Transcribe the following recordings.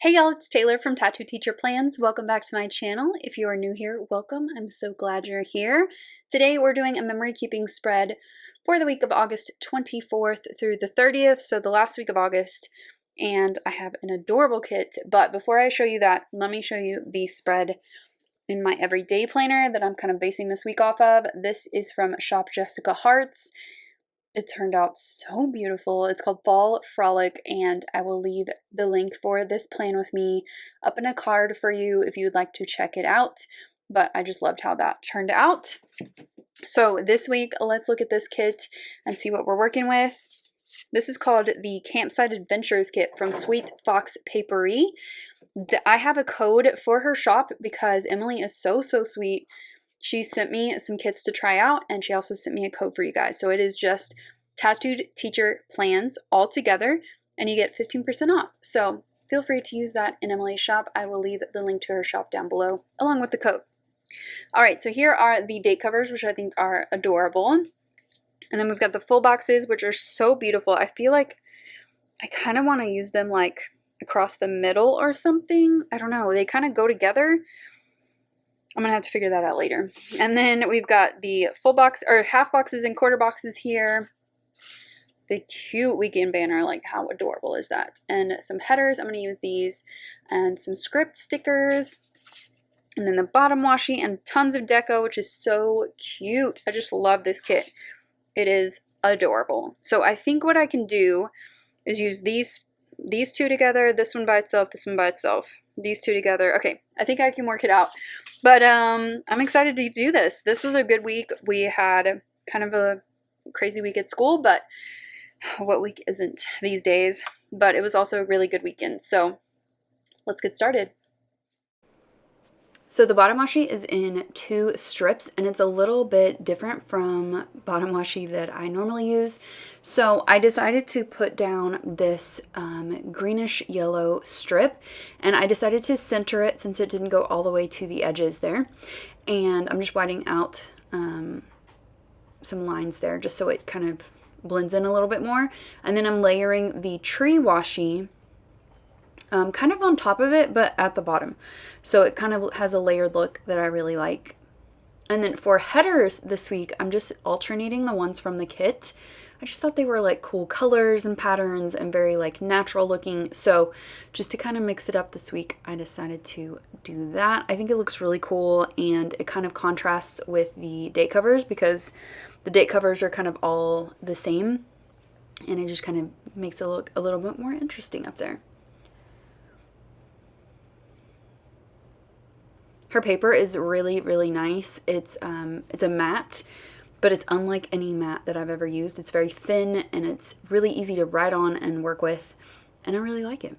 Hey y'all, it's Taylor from tattooedteacherplans. Welcome back to my channel. If you are new here, welcome. I'm so glad you're here. Today we're doing a memory keeping spread for the week of August 24th through the 30th, so the last week of August, and I have an adorable kit. But before I show you that, let me show you the spread in my everyday planner that I'm kind of basing this week off of. This is from Shop Jessica Hearts. It turned out so beautiful. It's called Fall Frolic, and I will leave the link for this plan with me up in a card for you if you would like to check it out. But I just loved how that turned out. So this week, let's look at this kit and see what we're working with. This is called the Campsite Adventures Kit from Sweet Fox Paperie. I have a code for her shop because Emily is so sweet. She sent me some kits to try out, and she also sent me a code for you guys. So it is just Tattooed Teacher Plans all together, and you get 15% off. So feel free to use that in Emily's shop. I will leave the link to her shop down below, along with the code. All right, so here are the date covers, which I think are adorable. And then we've got the full boxes, which are so beautiful. I feel like I kind of want to use them like across the middle or something. I don't know. They kind of go together. I'm going to have to figure that out later. And then we've got the full box or half boxes and quarter boxes here. The cute weekend banner, like how adorable is that? And some headers. I'm going to use these and some script stickers. And then the bottom washi and tons of deco, which is so cute. I just love this kit. It is adorable. So I think what I can do is use these two together, this one by itself, this one by itself, these two together. Okay, I think I can work it out. But I'm excited to do this. This was a good week. We had kind of a crazy week at school, but what week isn't these days? But it was also a really good weekend. So let's get started. So the bottom washi is in 2 strips, and it's a little bit different from bottom washi that I normally use. So I decided to put down this greenish yellow strip, and I decided to center it since it didn't go all the way to the edges there. And I'm just whiting out some lines there just so it kind of blends in a little bit more. And then I'm layering the tree washi kind of on top of it, but at the bottom. So it kind of has a layered look that I really like. And then for headers this week, I'm just alternating the ones from the kit. I just thought they were like cool colors and patterns and very like natural looking. So just to kind of mix it up this week, I decided to do that. I think it looks really cool, and it kind of contrasts with the date covers because the date covers are kind of all the same, and it just kind of makes it look a little bit more interesting up there. Her paper is really nice. It's a matte, but it's unlike any matte that I've ever used. It's very thin, and it's really easy to write on and work with, and I really like it.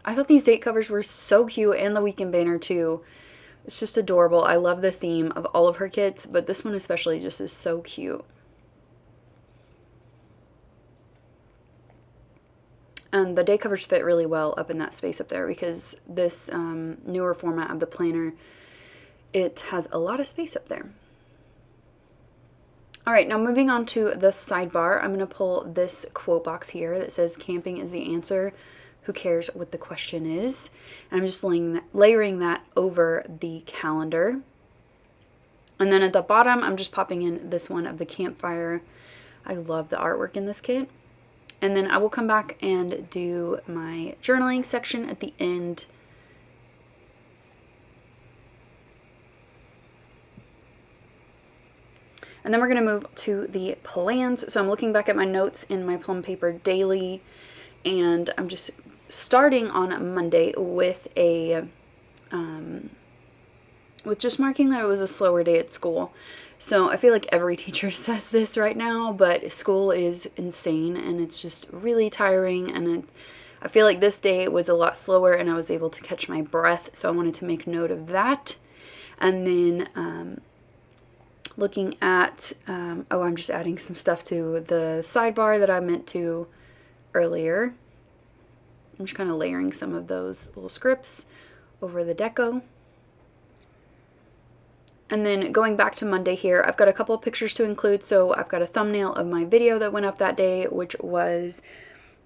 I thought these date covers were so cute, and the weekend banner too. It's just adorable. I love the theme of all of her kits, but this one especially just is so cute. And the day covers fit really well up in that space up there because this newer format of the planner, it has a lot of space up there. All right, now moving on to the sidebar, I'm going to pull this quote box here that says, "Camping is the answer. Who cares what the question is?" And I'm just layering that over the calendar. And then at the bottom, I'm just popping in this one of the campfire. I love the artwork in this kit. And then I will come back and do my journaling section at the end. And then we're going to move to the plans. So I'm looking back at my notes in my plum paper daily, and I'm just starting on Monday with with just marking that it was a slower day at school. So I feel like every teacher says this right now, but school is insane and it's just really tiring, and I feel like this day was a lot slower and I was able to catch my breath, so I wanted to make note of that. And then looking at, I'm just adding some stuff to the sidebar that I meant to earlier. I'm just kind of layering some of those little scripts over the deco. And then going back to Monday here, I've got a couple of pictures to include. So I've got a thumbnail of my video that went up that day, which was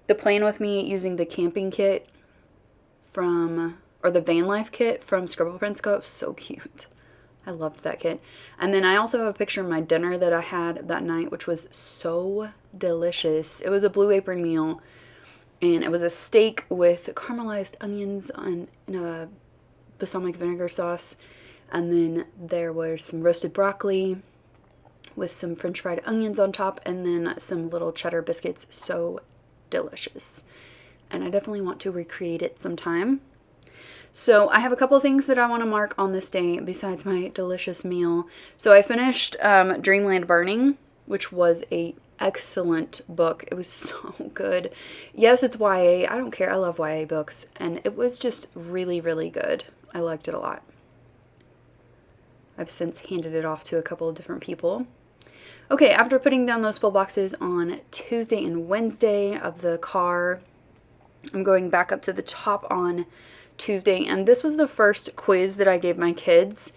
the plan with me using the camping kit from, or the van life kit from Scrapbooking Co. So cute. I loved that kit. And then I also have a picture of my dinner that I had that night, which was so delicious. It was a Blue Apron meal, and it was a steak with caramelized onions in a balsamic vinegar sauce. And then there was some roasted broccoli with some French fried onions on top, and then some little cheddar biscuits. So delicious. And I definitely want to recreate it sometime. So I have a couple of things that I want to mark on this day besides my delicious meal. So I finished Dreamland Burning, which was a excellent book. It was so good. Yes, it's YA. I don't care. I love YA books. And it was just really, really good. I liked it a lot. I've since handed it off to a couple of different people. Okay, after putting down those full boxes on Tuesday and Wednesday of the car, I'm going back up to the top on Tuesday, and this was the first quiz that I gave my kids,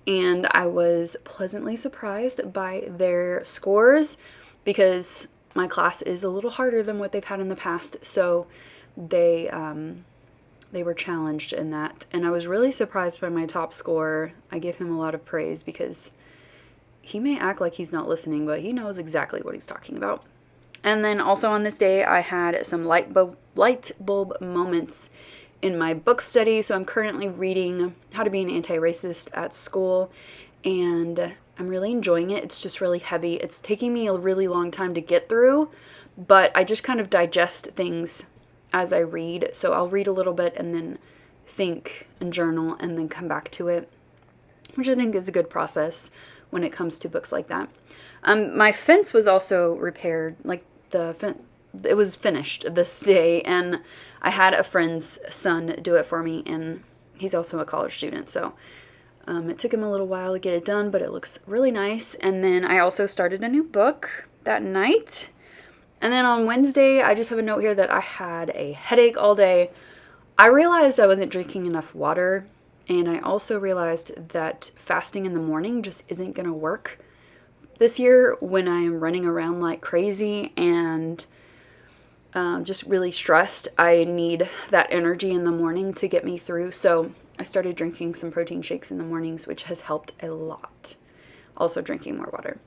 and I was pleasantly surprised by their scores because my class is a little harder than what they've had in the past, so they were challenged in that, and I was really surprised by my top score. I give him a lot of praise because he may act like he's not listening, but he knows exactly what he's talking about. And then also on this day, I had some light bulb moments in my book study. So I'm currently reading How to Be an Anti-Racist at School, and I'm really enjoying it. It's just really heavy. It's taking me a really long time to get through, but I just kind of digest things as I read. So I'll read a little bit and then think and journal and then come back to it, which I think is a good process when it comes to books like that. My fence was also repaired, like it was finished this day, and I had a friend's son do it for me, and he's also a college student, so it took him a little while to get it done, but it looks really nice. And then I also started a new book that night. And then on Wednesday, I just have a note here that I had a headache all day. I realized I wasn't drinking enough water, and I also realized that fasting in the morning just isn't going to work this year when I am running around like crazy and just really stressed. I need that energy in the morning to get me through. So I started drinking some protein shakes in the mornings, which has helped a lot. Also drinking more water.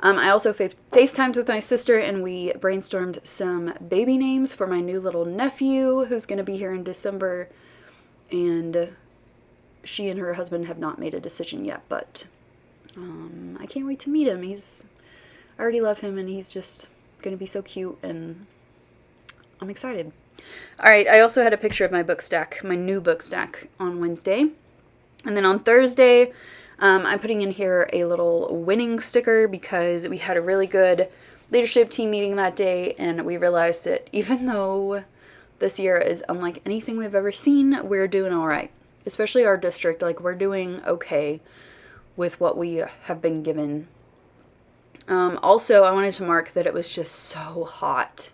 I also FaceTimed with my sister, and we brainstormed some baby names for my new little nephew who's going to be here in December. And she and her husband have not made a decision yet, but I can't wait to meet him. I already love him, and he's just going to be so cute, and I'm excited. All right, I also had a picture of my book stack, my new book stack, on Wednesday. And then on Thursday, I'm putting in here a little winning sticker because we had a really good leadership team meeting that day, and we realized that even though this year is unlike anything we've ever seen, we're doing all right. Especially our district, like we're doing okay with what we have been given. Also, I wanted to mark that it was just so hot.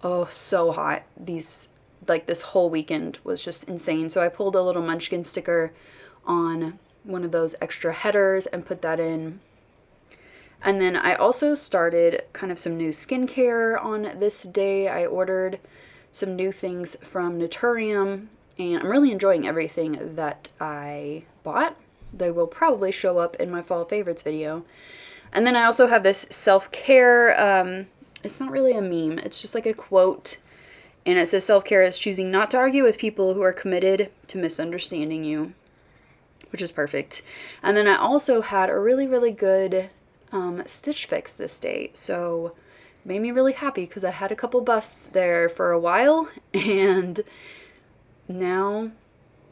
Oh, so hot. This whole weekend was just insane. So I pulled a little munchkin sticker on one of those extra headers and put that in. And then I also started kind of some new skincare on this day. I ordered some new things from Naturium, and I'm really enjoying everything that I bought. They will probably show up in my fall favorites video. And then I also have this self-care, it's not really a meme, it's just like a quote, and it says self-care is choosing not to argue with people who are committed to misunderstanding you, which is perfect. And then I also had a really, really good stitch fix this day, so it made me really happy because I had a couple busts there for a while, and now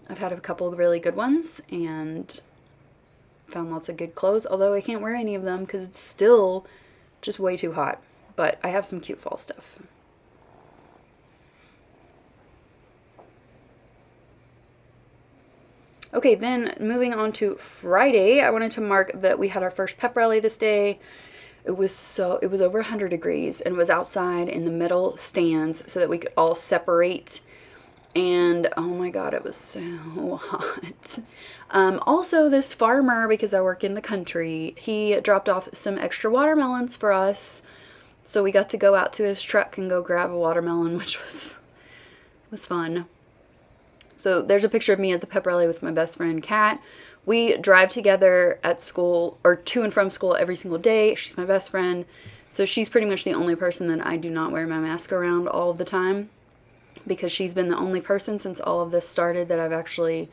I've had a couple of really good ones and found lots of good clothes, although I can't wear any of them because it's still just way too hot. But I have some cute fall stuff. Okay, then moving on to Friday, I wanted to mark that we had our first pep rally this day. It was over 100 degrees, and it was outside in the metal stands so that we could all separate. And oh my god, it was so hot. Also, this farmer, because I work in the country, he dropped off some extra watermelons for us. So we got to go out to his truck and go grab a watermelon, which was fun. So there's a picture of me at the pep rally with my best friend, Kat. We drive together at school, or to and from school, every single day. She's my best friend. So she's pretty much the only person that I do not wear my mask around all of the time, because she's been the only person since all of this started that I've actually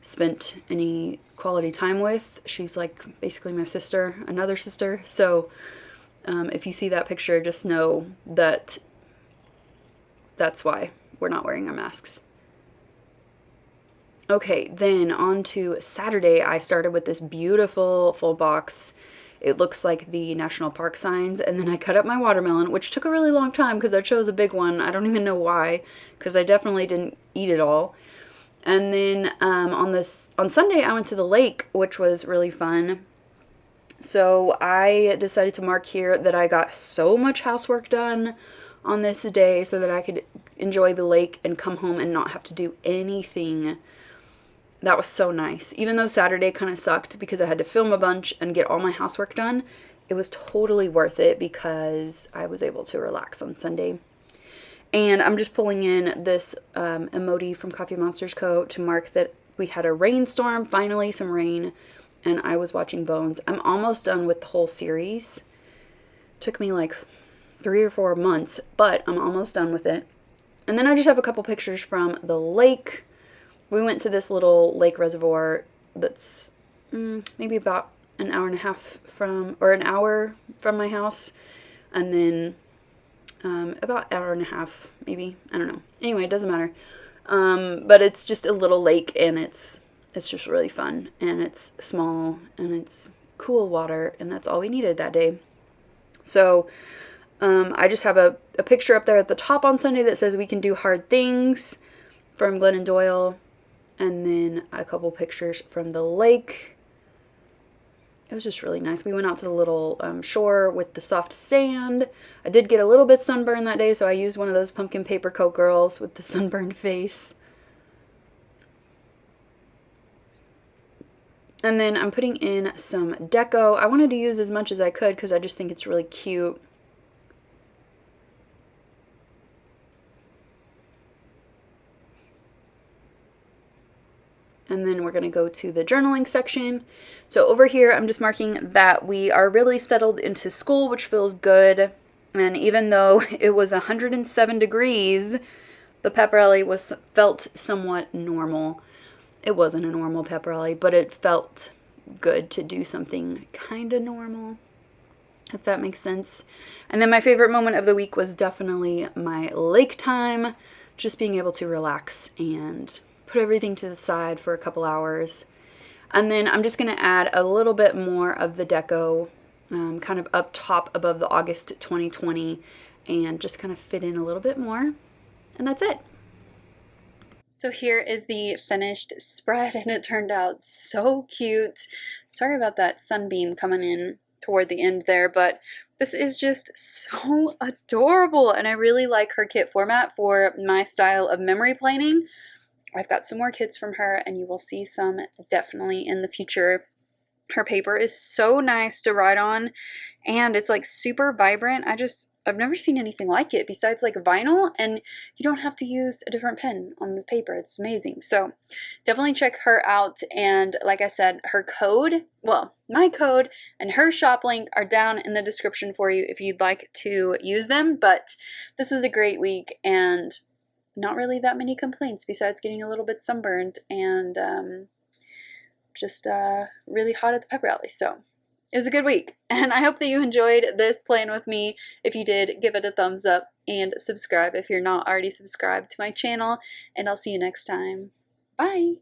spent any quality time with. She's like basically my sister, another sister. So if you see that picture, just know that that's why we're not wearing our masks. Okay, then on to Saturday, I started with this beautiful full box. It looks like the national park signs, and then I cut up my watermelon, which took a really long time because I chose a big one. I don't even know why, because I definitely didn't eat it all. And then on Sunday, I went to the lake, which was really fun. So I decided to mark here that I got so much housework done on this day so that I could enjoy the lake and come home and not have to do anything. That was so nice. Even though Saturday kind of sucked because I had to film a bunch and get all my housework done, it was totally worth it because I was able to relax on Sunday. And I'm just pulling in this emoji from Coffee Monsters Co. to mark that we had a rainstorm, finally some rain, and I was watching Bones. I'm almost done with the whole series. Took me like 3 or 4 months, but I'm almost done with it. And then I just have a couple pictures from the lake. We went to this little lake reservoir that's maybe about an hour and a half from, or an hour from my house, and then about an hour and a half, maybe, I don't know. Anyway, it doesn't matter. But it's just a little lake, and it's just really fun, and it's small, and it's cool water, and that's all we needed that day. So I just have a picture up there at the top on Sunday that says we can do hard things from Glennon Doyle. And then a couple pictures from the lake. It was just really nice. We went out to the little shore with the soft sand. I did get a little bit sunburned that day, so I used one of those pumpkin paper coat girls with the sunburned face. And then I'm putting in some deco. I wanted to use as much as I could because I just think it's really cute. And then we're going to go to the journaling section. So over here, I'm just marking that we are really settled into school, which feels good. And even though it was 107 degrees, the pep rally felt somewhat normal. It wasn't a normal pep rally, but it felt good to do something kind of normal, if that makes sense. And then my favorite moment of the week was definitely my lake time, just being able to relax and put everything to the side for a couple hours. And then I'm just going to add a little bit more of the deco kind of up top above the August 2020 and just kind of fit in a little bit more. And that's it. So here is the finished spread, and it turned out so cute. Sorry about that sunbeam coming in toward the end there, but this is just so adorable, and I really like her kit format for my style of memory planning. I've got some more kits from her, and you will see some definitely in the future. Her paper is so nice to write on, and it's like super vibrant. I've never seen anything like it besides like vinyl, and you don't have to use a different pen on the paper. It's amazing. So definitely check her out. And like I said, her code, well, my code and her shop link are down in the description for you if you'd like to use them. But this was a great week, and not really that many complaints besides getting a little bit sunburned and just really hot at the pep rally. So it was a good week, and I hope that you enjoyed this plan with me. If you did, give it a thumbs up and subscribe if you're not already subscribed to my channel, and I'll see you next time. Bye!